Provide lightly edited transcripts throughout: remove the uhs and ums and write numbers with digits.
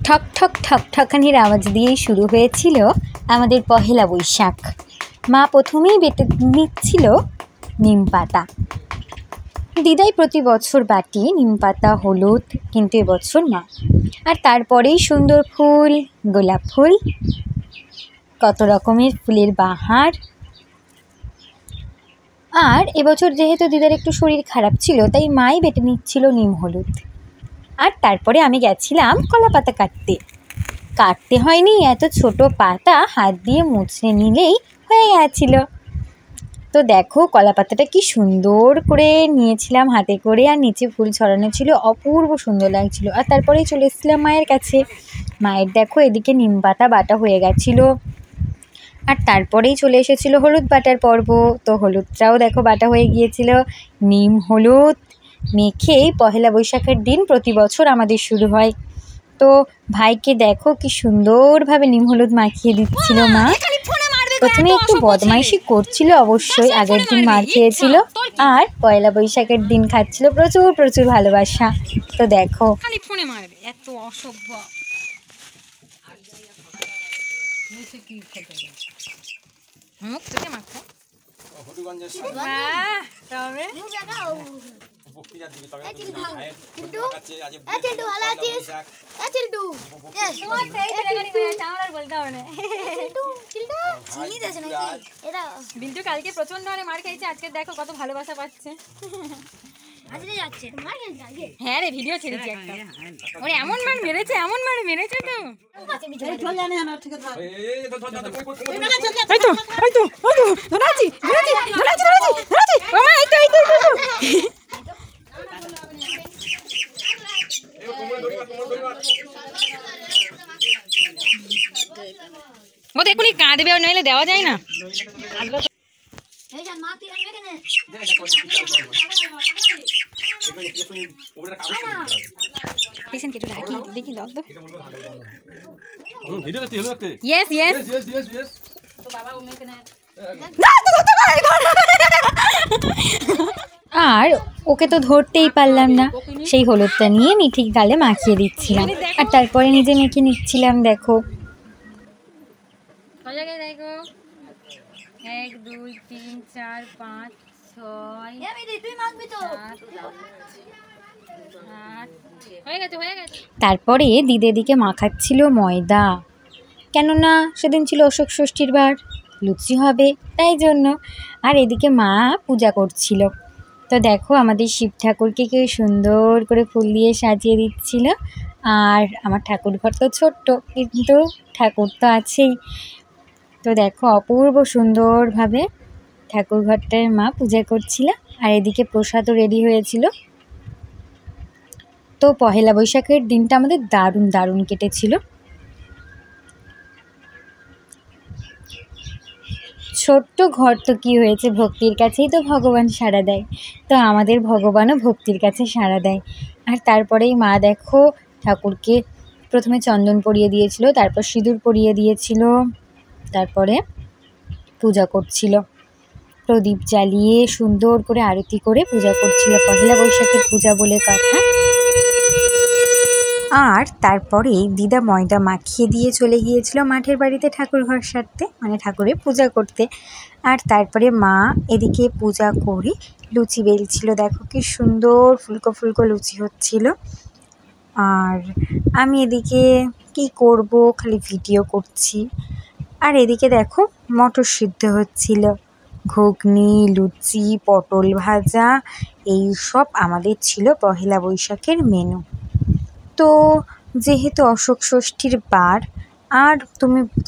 ঠক ঠক ঠক ঠকানির আওয়াজ দিয়েই শুরু হয়েছিল আমাদের পহেলা বৈশাখ। মা প্রথমেই বেটে নিচ্ছিল নিম পাতা। দিদাই প্রতি বছর বাটি নিম পাতা, হলুদ, কিন্তু এবছর মা। আর তারপরেই সুন্দর ফুল, গোলাপ ফুল, কত রকমের ফুলের বাহার। আর এবছর যেহেতু দিদার একটু শরীর খারাপ ছিল, তাই মাই বেটে নিচ্ছিল নিম হলুদ। আর তারপরে আমি গেছিলাম কলা পাতা কাটতে হয়নি, এত ছোট পাতা হাত দিয়ে মুছড়ে নিলেই হয়ে গেছিল। তো দেখো কলা পাতাটা কি সুন্দর করে নিয়েছিলাম হাতে করে, আর নিচে ফুল ছড়ানো ছিল, অপূর্ব সুন্দর লাগছিল। আর তারপরেই চলে এসেছিলাম মায়ের কাছে। মায়ের দেখো এদিকে নিম পাতা বাটা হয়ে গেছিলো, আর তারপরেই চলে এসেছিল হলুদ বাটার পর্ব। তো হলুদটাও দেখো বাটা হয়ে গিয়েছিল। নিম হলুদ মেখেই পহেলা বৈশাখের দিন প্রতি বছর আমাদের শুরু হয়। তো ভাইকে দেখো কি সুন্দরভাবে নিম হলুদ মাখিয়ে দিচ্ছিল মা। প্রথমে একটু বদমাইশি করছিল অবশ্যই, আগের দিন মার খেয়েছিল, আর পয়লা বৈশাখের দিন খাচ্ছিল প্রচুর প্রচুর ভালোবাসা। তো দেখো ফোনে মারবে, এত অসভ্য। বিল্টু কালকে প্রচন্ড মার খেয়েছে, আজকে দেখো কত ভালোবাসা পাচ্ছে। হ্যাঁ রে, ভিডিও ছেড়েছি একটা। ওরে এমন মার মেরেছে তো। ও দেখুন কাঁদবে, নইলে দেওয়া যায় না। আর ওকে তো ধরতেই পারলাম না, সেই হলুদটা নিয়ে মিঠির গালে মাখিয়ে দিচ্ছিলাম, আর তারপরে নিজে মেখে নিচ্ছিলাম। দেখো 1 2 3 4 5 6 হয়ে গেছে। তারপরে দিদিকে মাখাচ্ছিল ময়দা, কেননা সেদিন ছিল অশোক ষষ্ঠীর বার, লুচি হবে তাই জন্য। আর এদিকে মা পূজা করছিল। তো দেখো আমাদের শিব ঠাকুরকে কেউ সুন্দর করে ফুল দিয়ে সাজিয়ে দিচ্ছিল। আর আমার ঠাকুর ঘর তো ছোট্ট, কিন্তু ঠাকুর তো আছেই। তো দেখো অপূর্ব সুন্দরভাবে ঠাকুর ঘরটায় মা পূজা করছিল। আর এদিকে প্রসাদও রেডি হয়েছিল। তো পহেলা বৈশাখের দিনটা আমাদের দারুণ দারুণ কেটেছিল। ছোট্ট ঘর তো কি হয়েছে, ভক্তির কাছেই তো ভগবান সাড়া দেয়। তো আমাদের ভগবানও ভক্তির কাছে সাড়া দেয়। আর তারপরেই মা দেখো ঠাকুরকে প্রথমে চন্দন পরিয়ে দিয়েছিল, তারপর সিঁদুর পরিয়ে দিয়েছিল, তারপরে পূজা করছিল, প্রদীপ জ্বালিয়ে সুন্দর করে আরতি করে পূজা করছিল। পহেলা বৈশাখের পূজা বলে কথা। আর তারপরে দিদা ময়দা মাখিয়ে দিয়ে চলে গিয়েছিল মাঠের বাড়িতে ঠাকুর ঘর সারতে, মানে ঠাকুরের পূজা করতে। আর তারপরে মা এদিকে পূজা করে লুচি বেলছিল। দেখো কি সুন্দর ফুলকো ফুলকো লুচি হচ্ছিল। আর আমি এদিকে কি করব, খালি ভিডিও করছি। আর এদিকে দেখো মটর সিদ্ধ হচ্ছিল, ঘুগনি, লুচি, পটল ভাজা, এই সব আমাদের ছিল পহেলা বৈশাখের মেনু। তো যেহেতু অশোক ষষ্ঠীর বার, আর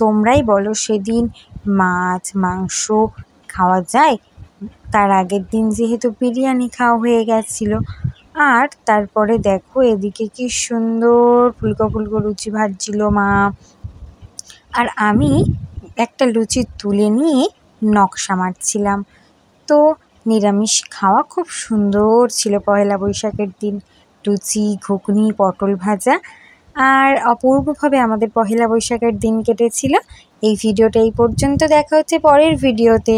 তোমরাই বলো সেদিন মাছ মাংস খাওয়া যায়? তার আগের দিন যেহেতু বিরিয়ানি খাওয়া হয়ে গেছিল। আর তারপরে দেখো এদিকে কি সুন্দর ফুলকো ফুলকো লুচি ভাজছিল মা। আর আমি একটা লুচি তুলে নিয়ে নকশা মারছিলাম। তো নিরামিষ খাওয়া খুব সুন্দর ছিল পহেলা বৈশাখের দিন। লুচি, ঘুগনি, পটল ভাজা, আর অপূর্বভাবে আমাদের পহেলা বৈশাখের দিন কেটেছিল। এই ভিডিওটা এই পর্যন্ত, দেখা হচ্ছে পরের ভিডিওতে।